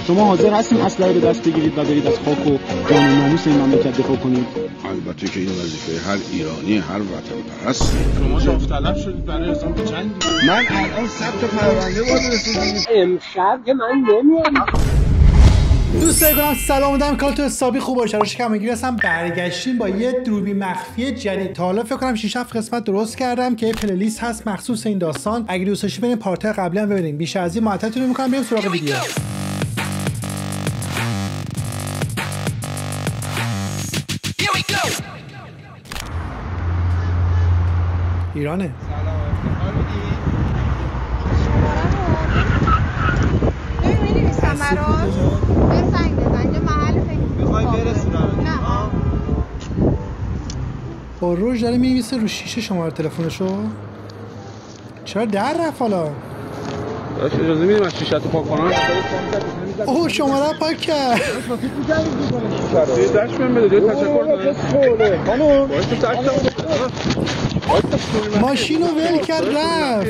شما حاضر هستین اسلحه به دست بگیرید و برید از خاک و جان و ناموس این مملکت دفاع کنید؟ البته که این وظیفه هر ایرانی، هر وطن پرست. شما داوطلب شدید برای اعزام جنگ. من الان ثبت پرونده وارد رسیدگی. امشب که من نمیام. دوستان گلم سلام دارم، کارتون حسابی خوب باشه. رو شکم میگیره هستم، برگشتیم با یه دوربین مخفی جدید. تا حالا فکر کنم 6 7 قسمت درست کردم که پلیلیست هست مخصوص این داستان. اگه دوست داشتید برید پارت قبلی هم ببینید. بیشتر از این معطلتون میکنم، بریم سراغ ویدیو. ایرانه. با روش داره می‌نویسه رو شیشه شماره تلفنشو. چرا در رفت حالا؟ داش اجازه میدیم از شیشه تو پاک کنم؟ اوه شماره پاک کرد. داش من بده تشکر کنم. ماشینو ول کرد رفت.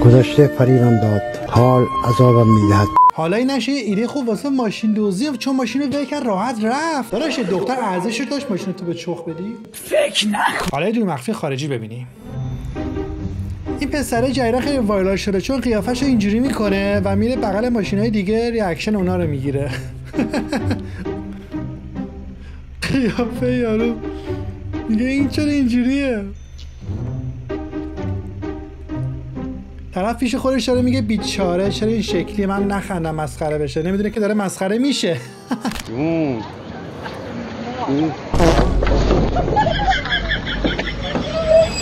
گذشته فریبم داد، حال عذابم میدهد. حالا این نشه ایده خوب واسه ماشین دوزی، چون ماشینو ول کرد راحت رفت. داداش دختر ارزشش داشت ماشین تو به چخ بدی؟ فکر نکن. حالا یه دور مخفی خارجی ببینیم. این پسره جایرا خیلی وایرال شده چون قیافه‌شو اینجوری میکنه و میره بغل ماشینای دیگه ریاکشن اونا رو میگیره. قیافه یارو میگه این چرا اینجوریه؟ طرف پیش خودش داره میگه بیچاره چرا این شکلی، من نخندم مسخره بشه. نمیدونه که داره مسخره میشه.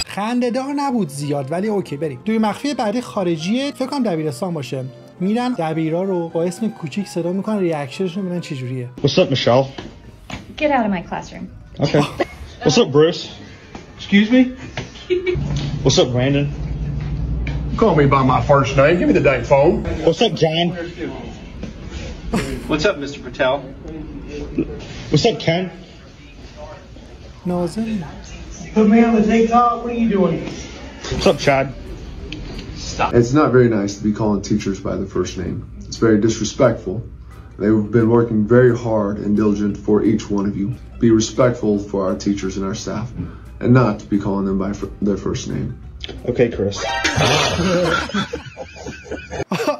خنده‌دار نبود زیاد ولی اوکی. بریم. دوی مخفی بعدی خارجیه، فکر کنم دبیرستان باشه. میرن دبیرا رو با اسم کوچیک صدا میکنن، ریاکشنشون ببینن چه جوریه. What's up, Michelle? Get out of my classroom. Okay. What's up, Bruce? Excuse me? What's up, Brandon? Call me by my first name. Give me the dang phone. What's up, John? What's up, Mr. Patel? What's up, Ken? نازم. Put me on the TikTok. What are you doing? What's up, Chad? Stop. It's not very nice to be calling teachers by their first name. It's very disrespectful. They've been working very hard and diligent for each one of you. Be respectful for our teachers and our staff, and not to be calling them by their first name. Okay, Chris.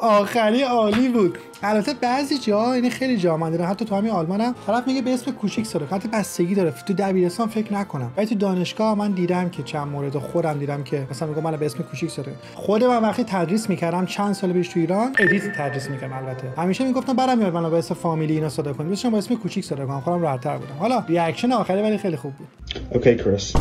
آخری عالی بود. البته بعضی جا، یعنی خیلی جا من دیدم، حتی تو همین آلمان هم طرف میگه به اسم کوچیک صدا کنه. حتی بستگی داره. تو دبیرستان فکر نکنم، ولی تو دانشگاه من دیدم که چند مورد خودم دیدم که مثلا میگم من به اسم کوچیک صدا. خود من وقتی تدریس میکردم چند سال پیش تو ایران ادیت تدریس میکردم، البته همیشه میگفتم برام میاد منو به اسم فامیلی اینا صدا کنید، بسیار با اسم کوچیک صدا کنم، خودم راحت‌تر بودم. حالا ریاکشن آخری ولی خیلی خوب بود. Okay, Chris.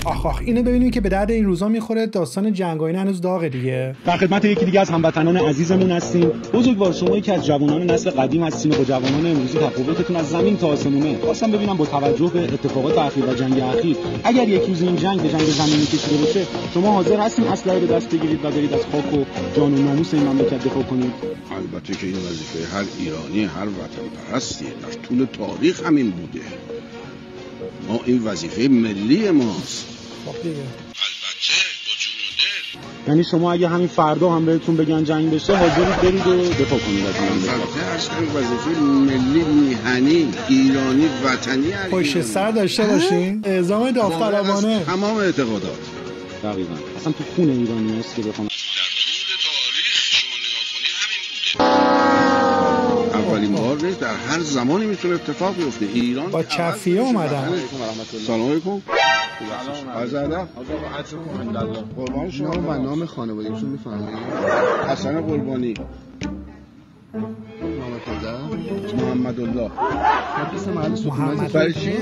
آخ اینو ببینیم که به درد این روزا میخوره. داستان جنگ و اینا هنوز داغه دیگه. در خدمت یکی دیگه از هموطنان عزیزمون هستیم. بزرگوار شما که از جوانان نسل قدیم هستین و با جوانان امروزی تفاوتتون از زمین تا آسمونه. خواستم ببینم با توجه به اتفاقات اخیر و جنگ اخیر، اگر یک روز این جنگ به جنگ زمینی کشیده بشه، شما حاضر هستین اسلحه به دست بگیرید و برید از خاک و جان و ناموس این مملکت دفاع کنید؟ البته که این وظیفه هر ایرانی، هر وطن پرستی در طول تاریخ همین بوده. ما این وظیفه ملی ماست. خب دیگه. یعنی شما اگه همین فردا هم بهتون بگن جنگ بشه حاضرید برید و دفاع کنید از این مملکت؟ اصلا وظیفه ملی میهنی ایرانی وطنی پشت سر داشته باشین. اعزام داوطلبانه تمام اعتقادات. دقیقاً. اصلا تو خون ایرانی هست که بخوام اولین بار نیست، در هر زمانی میتونه اتفاق بیفته. ایران با چفیه اومدن. سلام علیکم. عرض ادب. قربان شما رو به نام خانوادگیشون میفهمید؟ حسن قربانی. محمد الله. محمد برای چی؟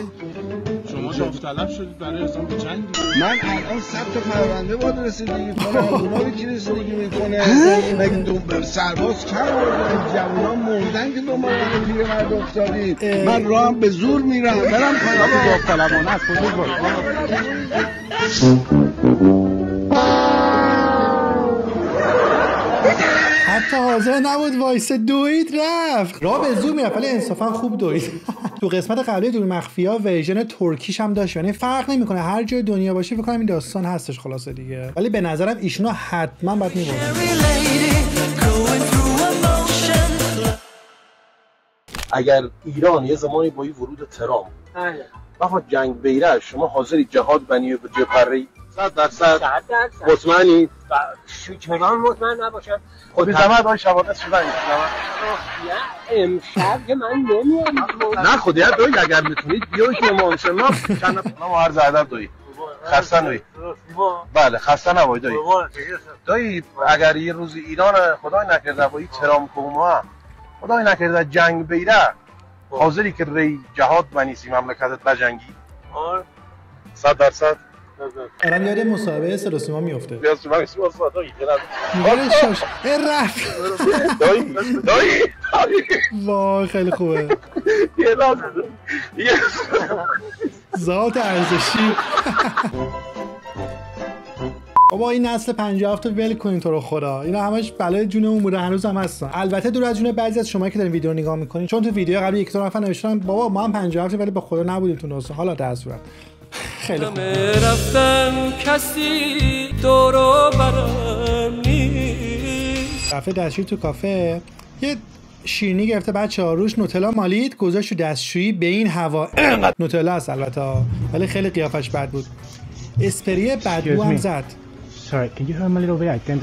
شما داوطلب شدید برای اعزام جنگ. من الان ثبت پرونده وارد رسیدگی کنم. اونا رو کی رسیدگی میکنه؟ مگه سرباز کم آوردن؟ جوونا موندن که دنبال پیرمرد افتادید. من راهم به زور میرم برم خانه داوطلبانه از کجا بود؟ حتی حاضر نبود وایس دوید رفت. راه به زور میرفت ولی انصافا خوب دوید. تو قسمت قبلی دور مخفیا ورژن ترکیش هم داشت، یعنی فرق نمیکنه هر جای دنیا باشه فکر کنم این داستان هستش خلاصه دیگه. ولی به نظرم ایشونو حتما باید میبردن. اگر ایران یه زمانی با ورود ترامپ بابا جنگ بیره شما حاضری جهاد بنی به جبهه 100% مطمئنی؟ چرا مطمئن نباشم؟ خود زمان دای شواهد شدن نه امشب که من نمیام. نه خودیت دایی اگر میتونید بیایی که ما شما چند ما عرض ادب دایی خسته نوی بله خسته نبایی دایی اگر یه روز ایران خدای نکرده با این ترامپ و ما خدای نکرده جنگ بیره حاضری که ری جهاد بنیسی مملکتت بجنگی 100%. آرام یاد مسابقه صدا و سیما میفته. بیا سیما دایی میگه شاش رفت دایی وای خیلی خوبه یه لازم ذات ارزشی. بابا این نسل 57 رو ول کنین تو رو خدا، اینا همش بلای جونمون بوده هنوز هم هستن. البته دور از جون بعضی از شما که دارین ویدیو نگاه میکنین، چون تو ویدیو قبلی یک تا نفر نوشتن بابا ما هم 57 ولی به خدا نبودیم تو نوسا. حالا در صورت خیلی خوب رفتن کسی دورو برم نیست. رفته دستشویی تو کافه یه شیرینی گرفته بچه‌ها روش نوتلا مالید گذاشت تو دستشویی به این هوا. نوتلا است البته ولی خیلی قیافش بد بود. اسپری بدبو هم زد. Sorry, can you help me a little bit? I think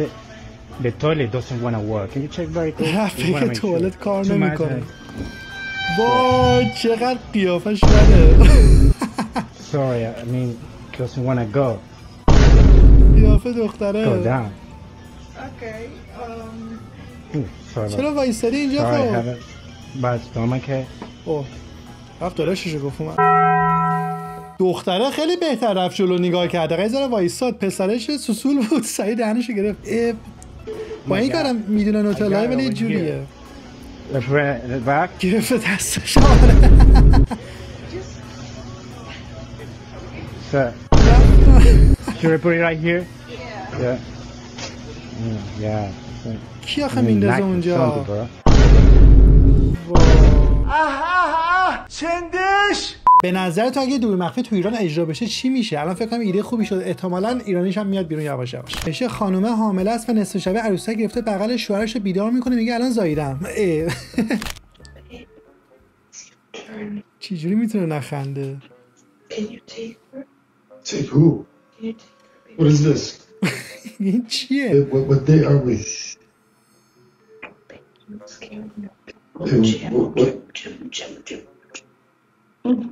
the toilet doesn't want to work. Can you check very quick? رفیق توالت کار نمیکنه. وای چقدر قیافش بده. Sorry, I mean doesn't want to go. قیافه دختره. Go down. Okay. Sorry. چرا وایسادی اینجا خب؟ Sorry, I have a bad stomach. اوه. رفت دارششو گفت اومد. دختره خیلی بهتر رفت جلو نگاه کرده. قیزاره وایساد پسرش سوسول بود سعی دهنشو گرفت. با این کارم میدونه نوتلای ولی جوریه. گرفت دستش. Sir, should I put it right here? Yeah. Yeah. کی آخه میندازه اونجا؟ چندش! به نظر تو اگه دور مخفی تو ایران اجرا بشه چی میشه؟ الان فکر کنم ایده خوبی شد. احتمالاً ایرانیش هم میاد بیرون یواش یواش. میشه خانومه حامله است و نصف شب عروسک گرفته بغل شوهرش رو بیدار میکنه میگه الان زاییدم. چی جوری میتونه نخنده؟ Take who? What is this? این چیه؟ What day are we?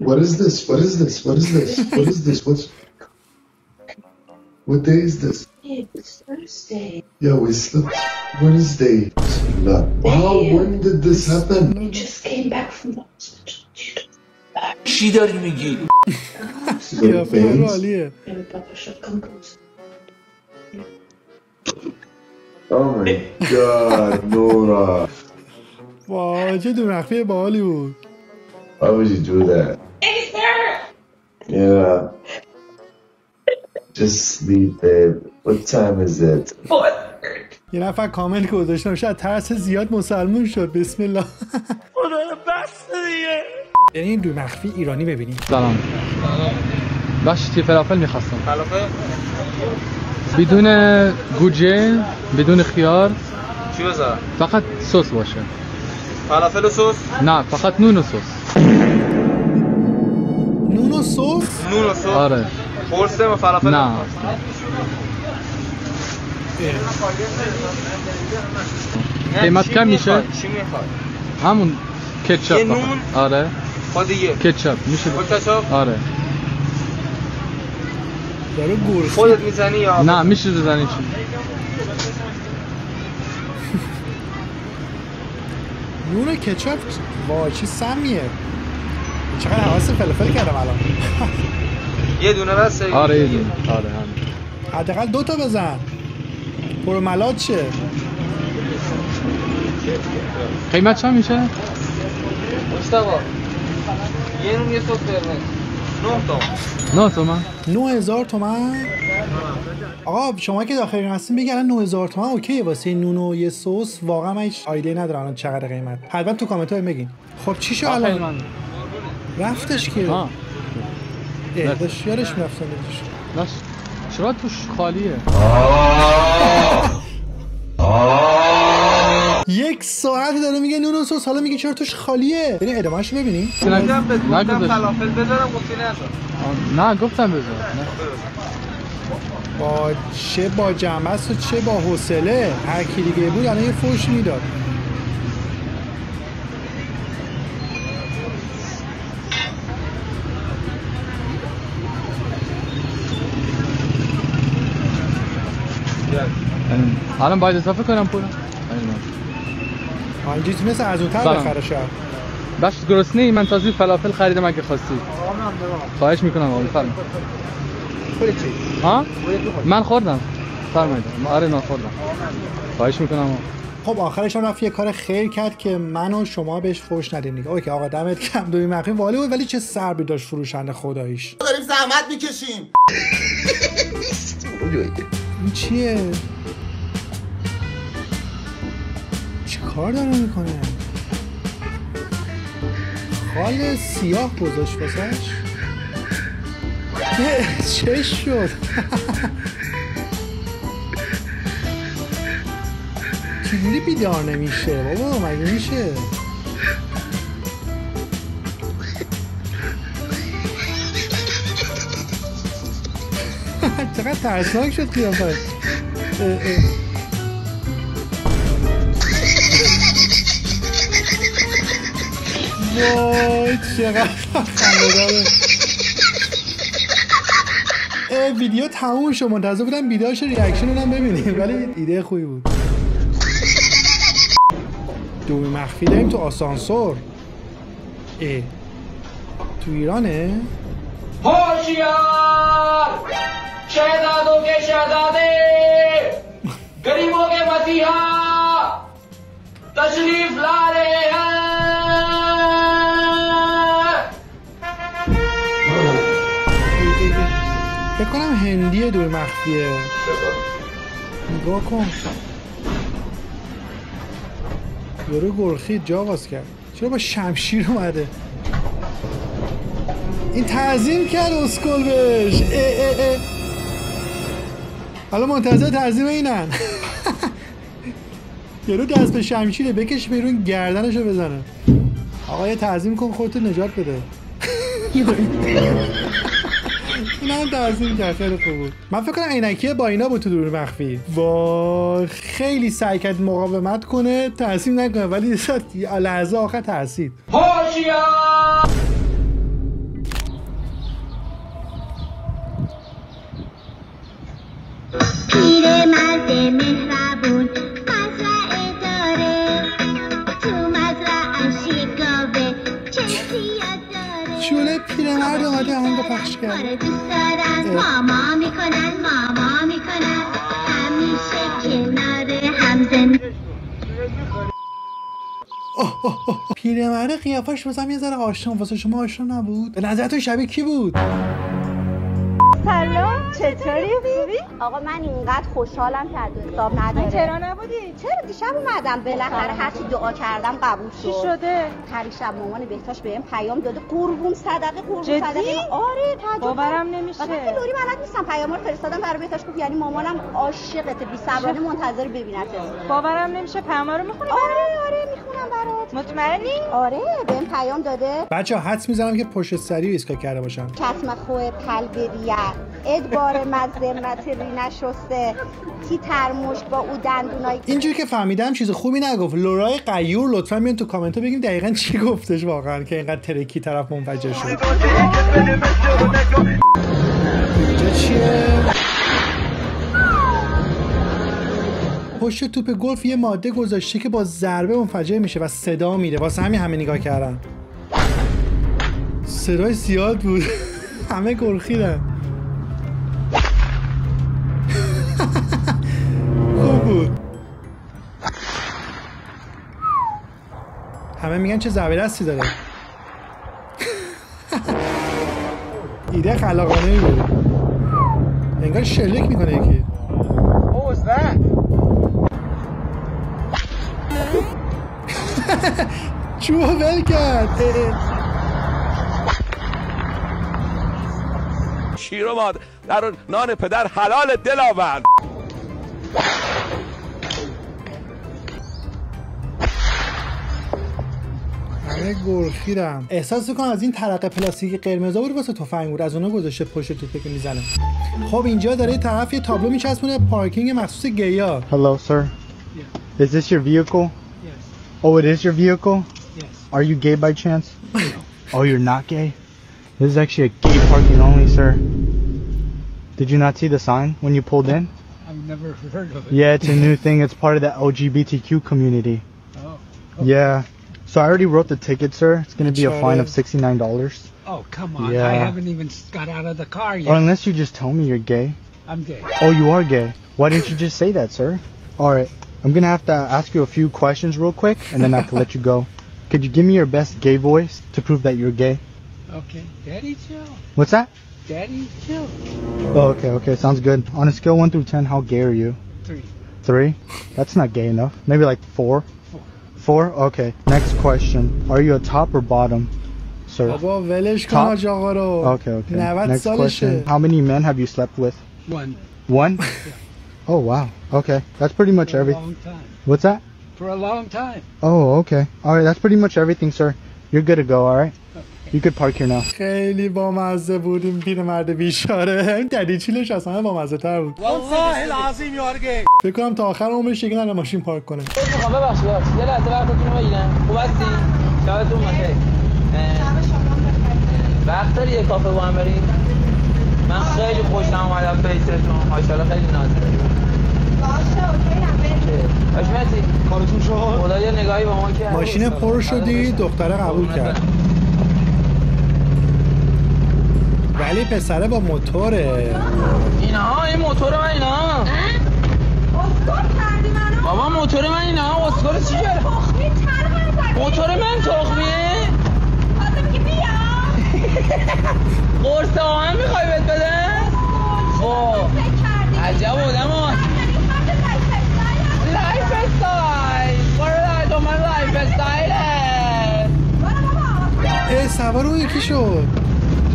What is this? What is this? What is this? What is this? What day is this? It's Thursday. Yeah, we slept Wednesday. Wow, when did this happen? I just came back from the hospital. چی داری میگی؟ قیافه عالیه. Oh my God, Nora. وای چه دور مخفی باحالی بود. Why would you do that? Yeah. Just sleep, babe. What time is it? یه نفر کامنت گذاشتم شاید ترس زیاد مسلمون شد. بسم الله. بس دیگه. یعنی این دور مخفی ایرانی ببینیم. سلام. باشه فلافل می‌خواستم. فلافل بدون گوجه، بدون خیار. چی بذارم؟ فقط سس باشه. فلافل و سس؟ نه فقط نون و سس. نون و سس؟ نون و سس؟ آره. قرصه و فلافل؟ نه. قیمت کم میشه؟ چی میخواد؟ همون کچاپ. یه نون؟ آره. خود دیگه؟ کچاپ میشه. با کچاپ؟ آره. داره گرسنه. خودت میزنی یا؟ نه میشه بزنی چی؟ نون کچاپ وای چه سمیه. چقدر حواس فلفل کردم الان. یه دونه بس. آره یه دونه. آره هم. حداقل 2 تا بزن. برو ملات شه. قیمت چند میشه؟ مصطفی یه نون یه سس قرمز 9 تومن 9000 تومن. آقا شما که داخل هستین بگین الان 9000 تومن اوکیه واسه نون و یه سس. واقعا من هیچ ایده ندارم الان چقدر قیمت. حتما تو کامنت ها بگین. خب چی شو الان؟ رفتش که داشت یارش میرفتن داشت. چرا توش خالیه؟ 1 ساعت داره میگه نون و سس، حالا میگه چرا توش خالیه. بریم ادامه‌شو ببینیم. گفتم فلافل بذارم گفتی نذار. نه گفتم بذار. چه با جنبه است و چه با حوصله. هر کی دیگه بود الان یه فوش میداد. الان باید اضافه کنم پولم. اینجوری مثل از اونتر بخره شاید. بخش گرسنه‌ای من تازه فلافل خریدم اگه خواستید. خواهش میکنم آقا بفرمایید. ها؟ من خوردم. فرمایید. آره نه خوردم. خواهش میکنم. خب آخرش هم رفت یه کار خیر کرد که من و شما بهش فوش ندیم دیگه. اوکی آقا دمت گرم. دوی مخفی والی بود ولی چه سربی داشت فروشنده خداییش. داریم زحمت میکشیم. این چیه؟ چی کار داره میکنه؟ خال سیاه گذاشت واسش؟ چه شد؟ چجوری بیدار نمیشه؟ بابا مگه میشه؟ چقدر ترسناک شد قیافه. وای چقدر خنده‌داره. ویدیو تموم شد. منتظر بودم ویدیوش ریاکشن رو ببینیم ولی ایده خوبی بود. دومی مخفی داریم تو آسانسور. تو ایرانه؟ هوشیار شهدادو که شهداده گریبو که مسیحا تشریف لا رہے ہیں. فکر کنم هندیه دوی مخفیه. نگاه کن یارو گرخید جا باز کرد. چرا با شمشیر اومده؟ این تعظیم کرد اسکل بهش. حالا منتظر تعظیم اینن. یارو دست به شمشیره بکش بیرون گردنشو بزنه. آقا یه تعظیم کن خودتو نجات بده. این هم تعظیم کرد خیلی خوب بود. من فکر کنم عینکیه با اینا بود تو دور مخفی. وای خیلی سعی کرد مقاومت کنه تعظیم نکنه ولی لحظه آخر ترسید. هوشیار پیر مرد مهربون مزرعه داره تو مزرعه شیگاوه چه زیاد داره. شوله پیر مرد اومده آهنگو پخش کرد. دوست دارن ماما میکنن همیشه کنار هم زندگی. پیر مرد قیافش واسم یه ذره آشنا واسه شما آشنا نبود؟ به نظرتون شبیه کی بود؟ سلام چطوری خوبی؟ آقا من اینقدر خوشحالم که حساب نداره. چرا نبودی؟ چرا دیشب اومدم بالاخره هرچی دعا کردم قبول شد. چی شده؟ پریشب مامان بهتاش بهم پیام داده قربون صدقه. جدی؟ آره تعجب باورم نمیشه. مثلا لوری بلد نیستم پیامو رو فرستادم برای بهتاش گفت یعنی مامانم عاشقته بی صبرانه منتظر ببینت. باورم نمیشه. پیاما رو میخونی؟ آره میخونم برات. مطمئنی؟ آره بهم پیام داده. بچه‌ها حدس میزنم که پشت سری ایسکا کرده باشن. کتم خوه پلبریه ادبار مذمت ری نشسته تی ترموش با او دندونای. اینجوری که فهمیدم چیز خوبی نگفت. لورای غیور لطفا بیان تو کامنت ها بگیم دقیقاً چی گفتش واقعا که اینقدر ترکی طرف منفجر شد. اینجا چیه؟ پشت توپ گلف یه ماده گذاشته که با ضربه منفجر میشه و صدا میده. واسه همین همه نگاه کردن. صدای زیاد بود. همه گرخیدن. خوب بود. همه میگن چه زبردستی داره. ایده خلاقانه بود. انگار شلیک میکنه یکی. چوب ول کرد. شیر و مادر در نان پدر حلال دل آورد. همه گرخیدم. احساس میکنم از این ترقه پلاستیکی قرمزا بود واسه تفنگ بود، از اونها گذاشته پشت توپه که میزنه. خب اینجا داره طرف یه تابلو میچسبونه پارکینگ مخصوص گیا. Hello sir. Is this your vehicle? Yes. Oh, it is your vehicle? Yes. Are you gay by chance? Oh, you're not gay? This is actually a gay parking only, sir. Did you not see the sign when you pulled in? I've never heard of it. Yeah, it's a new thing. It's part of the LGBTQ community. Oh. Okay. Yeah. So I already wrote the ticket, sir. It's going to be a fine of $69. Oh, come on. Yeah. I haven't even got out of the car yet. Or unless you just tell me you're gay. I'm gay. Oh, you are gay. Why didn't you just say that, sir? All right. I'm going to have to ask you a few questions real quick, and then I have to let you go. Could you give me your best gay voice to prove that you're gay? Okay. Daddy, chill. What's that? Daddy, chill. Oh, okay. Sounds good. On a scale 1 through 10, how gay are you? 3. 3? That's not gay enough. Maybe like 4? 4? Okay. Next question. Are you a top or bottom, sir? بابا ولش کن آج آقا رو. Okay. 90 Next سالشه. question. How many men have you slept with? 1. 1? Oh, wow. Okay. That's pretty much For a everything. long time. What's that? For a long time. Oh, okay. All right. That's pretty much everything, sir. You're good to go, all right? You could park here now. خیلی بامزه بود این پیرمرد بیچاره. ددی چیلش اصلا بامزه تر بود. والله العظیم یار گی. فکر کنم تا آخر عمرش دیگه نره ماشین پارک کنه. میخوام ببخشید یه لحظه وقتتون رو بگیرم. خوب هستی؟ شبتون بخیر. وقت داری یه کافه با هم بریم؟ من خیلی خوشم اومدم فیستون. ماشاءالله خیلی نازه. باشه اوکی هم بریم. حشمتی کارتون شد؟ خدا یه نگاهی با ما کرد. ماشین پر شدی دختره قبول کرد. ولی پسره با موتوره. اینا این موتور من اینا. اسکار کردی منو؟ بابا موتور من اینا. اسکار چی کرد؟ تخمی تر موتور من تخمیه؟ حالا میگی بیا. قرص آهن میخوای بهت بدن؟ خب عجب آدم ها. لایف استایل. برای دنبال لایف استایله. سوار اون یکی شد.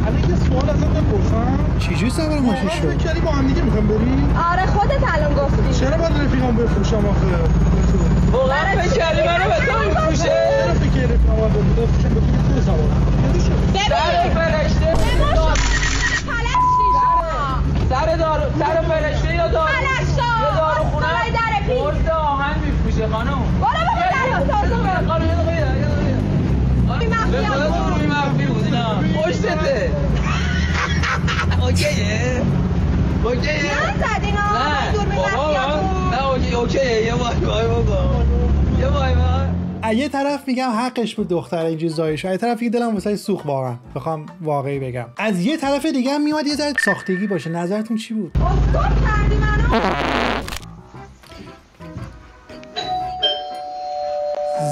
الان یه سوال ازت بپرسم. چجوری سوار ماشین شد؟ فکر کردی با هم دیگه میخوام بریم؟ آره خودت الان گفتی. چرا باید رفیقام بفروشم آخه؟ واقعا فکر کردی منو به تو میفروشه؟ چرا فکر کردی رفیقام باید بفروشم به تو سوار؟ سر فرشته سر فرشته یا دارو یا داروخونه قرص آهن میفروشه خانم. برو روی مخفی بود اینا. پشتته. اوکیه؟ نه زدین ها. دور نه اوکیه. یه بای بکن. یه بای. یه طرف میگم حقش بود دختره اینجوری زایش، از یه طرف دیگه دلم واسه سوخت واقعا بخوام واقعی بگم. از یه طرف دیگه هم میومد یه ذره ساختگی باشه. نظرتون چی بود؟ اسکار کردی منو؟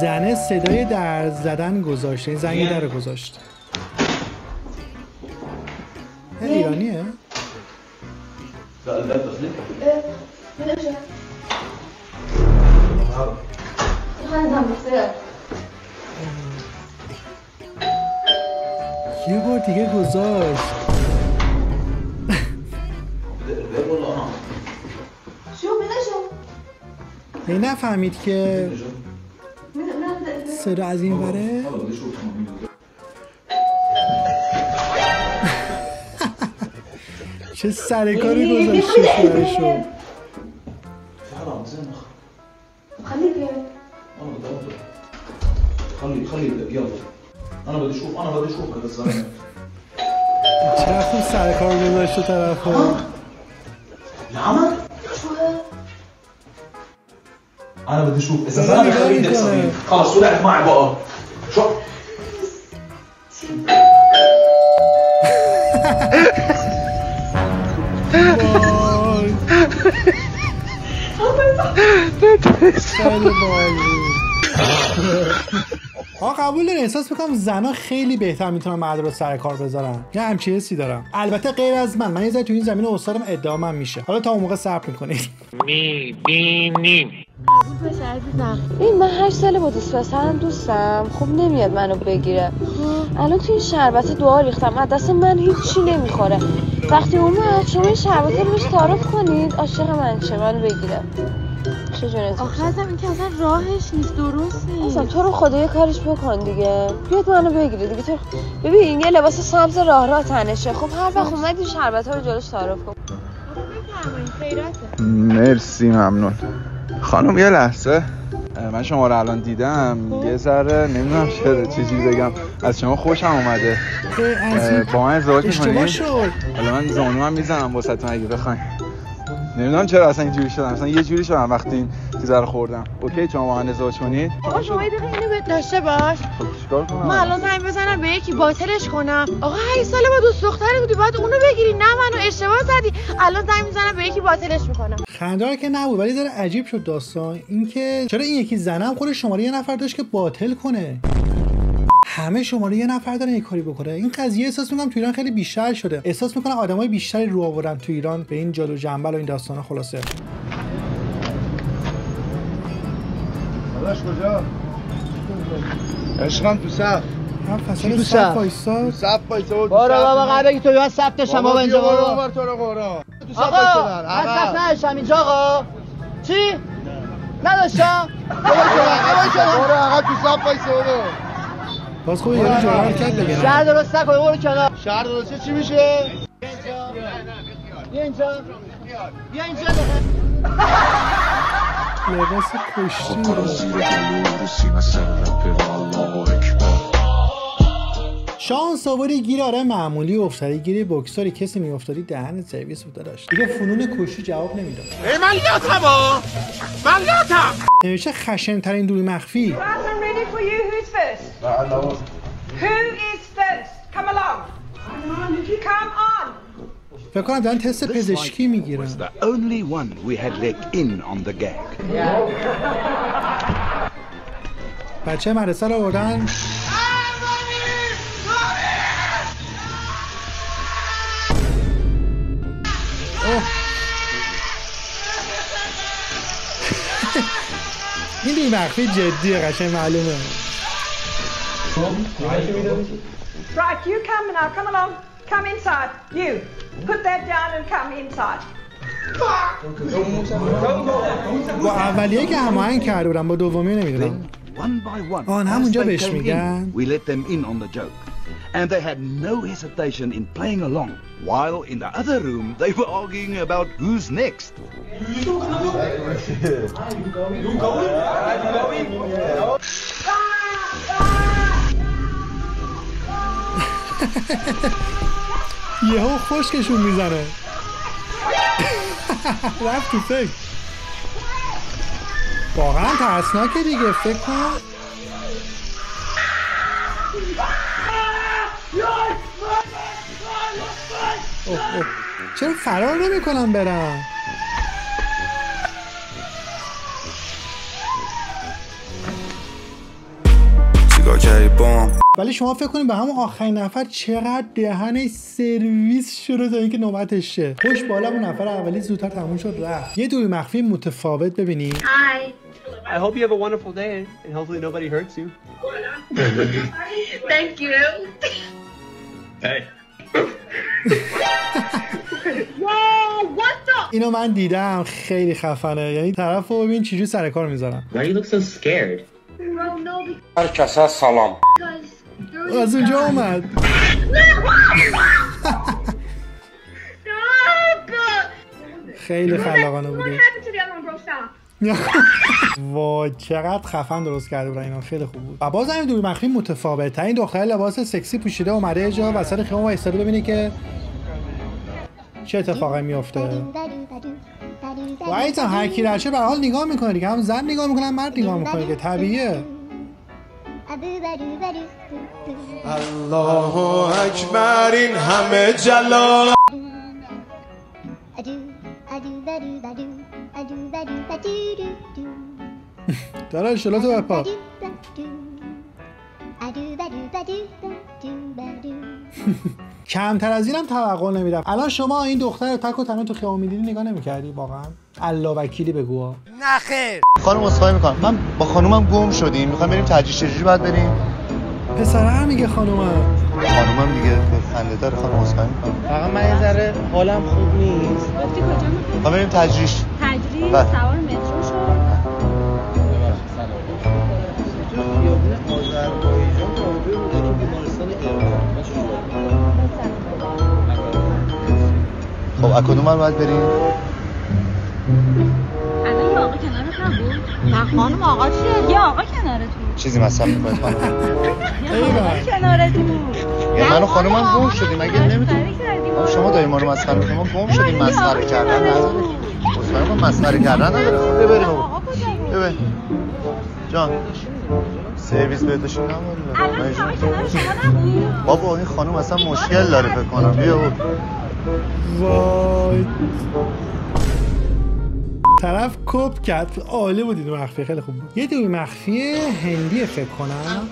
زنه صدای در زدن گذاشته. این زنگ در گذاشت. ایرانیه؟ یه بار دیگه گذاشت. این نفهمید که صدا از این بره. چه سرکاری گذاشته سرشو. خلي يلا انا بدي اشوف هذا الزلمه. چه خوب سرکار گذاشته طرفو. العمل انا بدي اشوف اذا زلمه خليك صغير خلص ولعت معي بقى شو قبول دارین احساس میکنم زنا خیلی بهتر میتونن مرد رو سر کار بذارن. یه همچین حسی دارم. البته غیر از من یه ذره تو این زمینه استادم ادعامم میشه. حالا تا اون موقع صبر میکنید. میبینیم. این من 8 ساله با دوست پسرم دوستم. خب نمیاد منو بگیره. الان تو این شربت دعا ریختم. از دست من هیچی نمیخوره. وقتی اومد شما این شربت رو بهش تعارف کنید عاشق من شه منو بگیره. چجوره؟ آخه ازم این که اصلا راهش نیست، درست نیست. اصلا تو رو خدا یه کارش بکن دیگه. بیاد منو بگیره دیگه. تو ببین یه لباس سبز راه تنشه. خب هر وقت اومدی شربت‌ها رو جلوش تعارف کن. مرسی ممنون. خانم یه لحظه، من شما رو الان دیدم یه ذره نمیدونم چجوری بگم از شما خوشم اومده. با من ازدواج می‌کنی؟ حالا من زانو هم میزنم واسهتون اگه بخواید. نمیدونم چرا اصلا اینجوری شدم، اصلا یه جوری شدم وقتی این چیزا رو خوردم. اوکی شما با من ازدواج کنید؟ آقا شما یه دقیقه اینو بهت داشته باش. خب چیکار کنم؟ من الان زنگ بزنم به یکی باطلش کنم. آقا 8 ساله با دوست دختری بودی، باید اونو بگیری، نه منو اشتباه زدی. الان زنگ میزنم به یکی باطلش میکنم. خنده‌دار که نبود ولی ذره عجیب شد داستان. اینکه چرا این یکی زنم خود شماره یه نفر داشت که باطل کنه. همه شماره یه نفر دارن این کاری بکنه. این قضیه احساس میکنم تو ایران خیلی بیشتر شده. احساس میکنم آدمای بیشتری رو آوردن تو ایران به این جادو جنبل و این داستانا. خلاصه داداش کجا؟ عشقم تو صف. هم فصل صف وایسا. صف وایسا. برو بابا قراره که تو بیاد صف داشتم بابا اینجا برو. بابا تو رو قرآن. آقا من صف نداشتم اینجا آقا. چی؟ نداشتم. برو آقا تو صف وایسا برو. باز خوب یه جواب کرد دیگه. شهر درست نکن برو کنار. شهر درست چی میشه؟ بیا اینجا. بیا اینجا. لباس کشتی شانس آوری گیر آره معمولی افتادی گیر بوکساری کسی میافتادی دهن سرویس بود داشت دیگه فنون کشتی جواب نمیداد. من یادم من یادم نوشته خشن ترین دوری مخفی. فکر کنم دارن تست پزشکی میگیرن. بچه مدرسه رو آوردن. این دوری مخفی جدیه قشنگ معلومه. Right, you come now, come along, come inside. You, put that down and come inside. با اولیه که هماهنگ کرده بودن با دومی نمیدونم. آن همونجا بهش میگن. We let them in on the joke. And they had no hesitation in playing along, while in the other room they were arguing about who's next. یهو خشکشون میزنه. رفت تو فکر. واقعا ترسناکه دیگه فکر کن. چرا فرار نمی‌کنن برن؟ ولی شما فکر کنید به همون آخرین نفر چقدر دهنش سرویس شده تا اینکه نوبتش شه. خوش بالا اون نفر اولی زودتر تموم شد رفت. یه دوری مخفی متفاوت ببینید. Hi. I hope you have a wonderful day and hopefully nobody hurts you. Thank you. Hey. Whoa, what the? اینو من دیدم خیلی خفنه. یعنی طرفو ببین چجوری سر کار میذارن. Why do you look so scared? هرکس سلام. از اونجا اومد. خیلی خلاقانه بودی. وای چقدر خفن درست کرده بودن اینا. خیلی خوب بود. و باز همین دور مخفی متفاوته. این دختر لباس سکسی پوشیده اومده یه جا وسط خیابون وایساده ببینه که چه اتفاقی میفته. وایسا هر کی راشه به حال نگاه میکنه دیگه. هم زن نگاه میکنه هم مرد نگاه میکنه که طبیعیه. الله اکبر این همه جلال. داره شلاتو بپا. کمتر از اینم توقع نمیدم. الان شما این دختر تک و تنها تو خیابون میدیدی نگاه نمیکردی واقعا؟ الله وکیلی بگو. نه خیر. خانم اسخای میکنم. من با خانومم گم شدیم. میخوام بریم تجریش. چجوری باید بریم؟ پسره میگه خانومم. خانومم دیگه خنده داره. خانم اسخای میکنم. فقط من یه ذره حالم خوب نیست. گفتی کجا می‌خوای؟ ما بریم تجریش. تجریش سوار مترو شو. از کدوم ور باید بریم؟ الان یه آقا کنارت نبود؟ نه خانم آقا چیه؟ یه آقا کنارت بود. چیزی مصرف میکنید خانم؟ یه آقا کنارت بود. یه من و خانومم گم شدیم اگه نمیدونیم. شما داریم ما رو مسخره میکنیم. ما گم شدیم مسخره کردن نداره. خانم مسخره کردن نداره. ببریم بابا. ببریم. جان سرویس بهتشون نمونده. الان شما کنار شما نبود؟ بابا این خانم اصلا مشکل داره فکر کنم. بیا بود. وای طرف کپ کرد. عالی بود این مخفی، خیلی خوب بود. یه دوی مخفی هندی فکر کنم.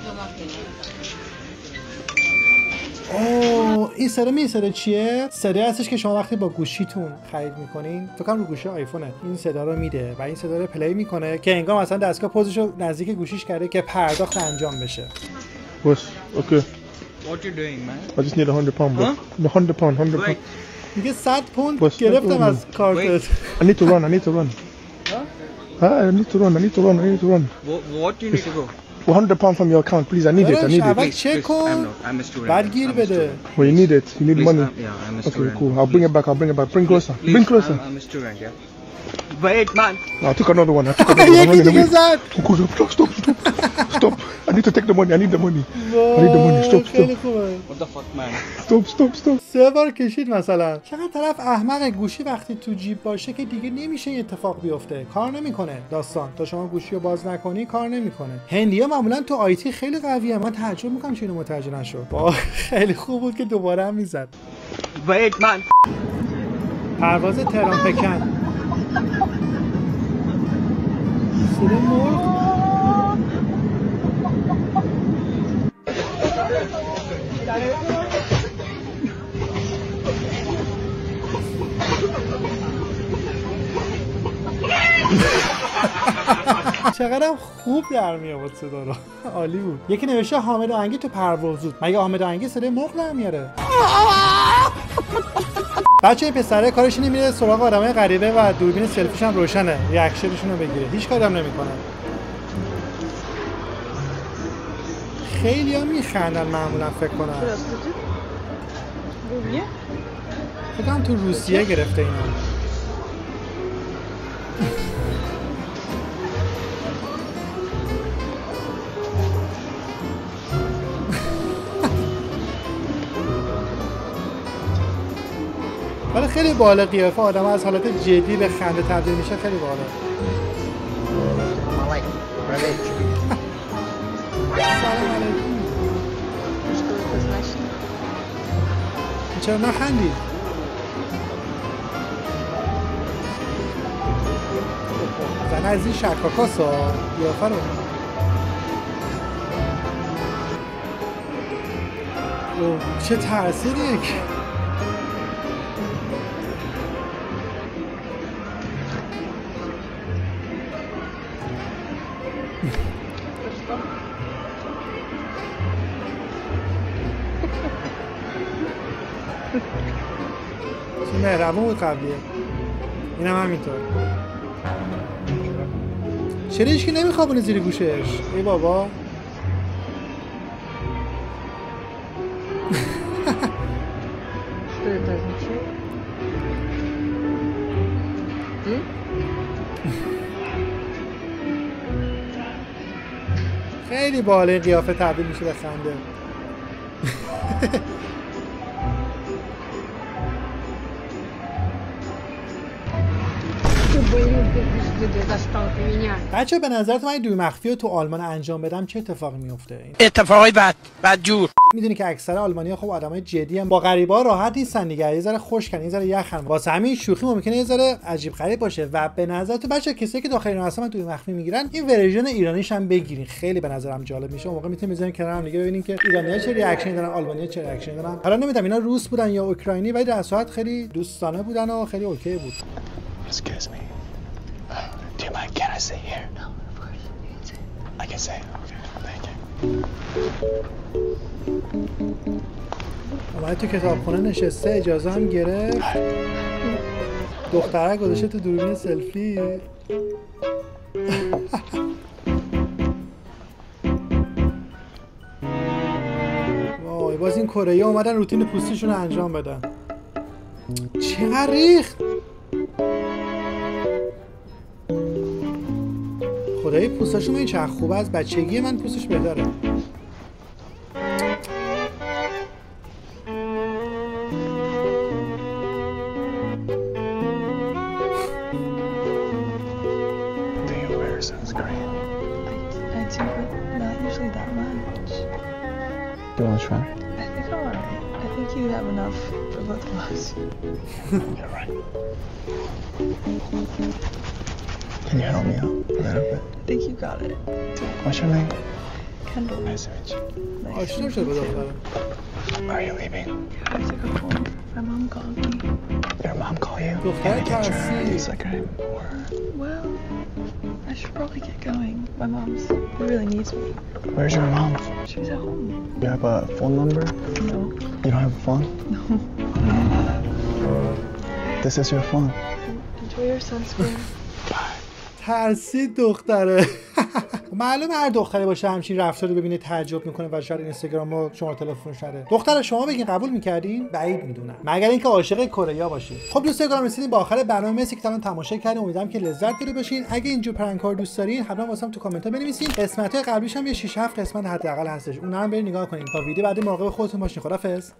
اوه این صدا چیه؟ صدا هستش که شما وقتی با گوشیتون خرید میکنین، فکر کنم رو گوشی آیفونه، این صدا رو میده و این صدا رو پلی میکنه که انگار مثلا دستگاه پوزشو نزدیک گوشیش کرده که پرداخت انجام بشه. Boss, okay. What you doing, man? I just need 100 pound, bro. 100 pound, 100 pound. میگه 100 پوند گرفتم از کارتت. I need to run. I need to run. I need to run. I need to run. I need to run. What you need to go? 100 pound from your account, please. I need it. I need it. چک کن. I'm a student. بعد گیر بده. Well, you need it. You need Please, money. yeah, I'm a Okay, student. cool. I'll bring it back. I'll bring it back. Bring closer. Please, Bring closer. I'm a student, yeah. Wait, man. No, I took another one. I took another one. I'm running away. Stop, stop, stop. Stop. I need to take the money. I need the money. I need the money. Stop, stop. What the fuck, man? Stop, stop, stop. 3 بار کشید مثلا. چقدر طرف احمق، گوشی وقتی تو جیب باشه که دیگه نمیشه این اتفاق بیفته. کار نمیکنه داستان. تا شما گوشی رو باز نکنی کار نمیکنه. هندی‌ها معمولا تو آیتی خیلی قویه. من تعجب میکنم چه اینو متوجه نشد. خیلی خوب بود که دوباره هم میزد. Wait, man. پرواز تهران پکن. صدا مرغ. چقدرم خوب در می آورد صدا رو. عالی بود. یکی نوشته حامد آهنگی تو پرواز بود. مگه حامد آهنگی صدای مرغ در میاره؟ بچه پسره کارش اینه میره سراغ آدمای غریبه و دوربین سلفیش هم روشنه، ریاکشنشون رو بگیره. هیچ کاری هم نمیکنه. خیلی ها میخندن معمولا فکر کنم. فکر کنم تو روسیه گرفته اینا. ولی خیلی بالا قیافه آدم از حالت جدی به خنده تبدیل میشه. خیلی بالا. سلام علیکم. چرا نخندی؟ زنه از این شکاکاس ها قیافه رو. چه تأثیری یک. چه مهربون بود قبلیه. این هم همینطور. چرا هیچکی نمیخوابونه زیر گوشش؟ ای بابا. خیلی بالا قیافه تبدیل میشه به خنده. بچه به نظرت من دوی مخفی رو تو آلمان انجام بدم چه اتفاقی میفته؟ اتفاقی بد جور. میدونی که اکثر آلمانی‌ها خب آدمای جدی هم با غریبه‌ها راحت نیستن دیگه. یه ذره خشکن، یه ذره یخن. واسه همین شوخی ممکنه یه ذره عجیب غریب باشه و به نظر تو بچه کسایی که داخل ایران هستن دوی مخفی میگیرن این ورژن ایرانیش هم بگیرین. خیلی به نظرم جالب میشه. اون موقع میتونیم بزنیم کنار هم دیگه ببینیم که ایرانی‌ها چه ریاکشنی دارن، آلمانی‌ها چه ریاکشنی دارن. حالا نمیدونم اینا روس بودن یا اوکراینی، ولی در صورت خیلی دوستانه بودن و خیلی اوکی بود. Excuse me. Do you mind? Can I say here? No, of course. I can say. Okay, thank you. اومد تو کتابخونه نشسته، اجازه هم گرفت. دختره گذاشته تو دوربین سلفی. وای باز این کره‌ای اومدن روتین پوستیشون رو انجام بدن. چقدر ریخت. خدایی پوستاشون این چقدر خوبه. از بچگی من پوستش بهتره. Do you want to try? I think I'm alright. I think you have enough for both of us. You're right. Can you help me out a little bit? I think you got it. What's your name? Kendall. Nice to meet you. Nice to meet you. Are you leaving? I have to go home. My mom called me. Your mom call you? دختر He's like him. Well, I should probably get going. My mom's really needs me. Where's your mom? She's at home. You have a phone number? No. You don't have a phone? No. This is your phone. Enjoy your sunscreen. ترسید دختره. معلومه هر دختری باشه همچین رفتاری ببینه تعجب میکنه و شاید اینستاگرام رو شما تلفنش نره. دختر شما بگین قبول میکردین؟ بعید میدونم. مگر اینکه عاشق کره باشین. خب دوستان گرامی رسیدیم به آخر برنامه. مرسی که الان تماشا کردین. امیدوارم که لذت برده باشین. اگه اینجور پرانک ها دوست دارین حتما واسم تو کامنت ها بنویسین. قسمت‌های قبلیش هم یه 6 7 قسمت حداقل هستش. اونها هم برید نگاه کنین تا ویدیو بعدی مراقب خودتون باشین. خدافظ.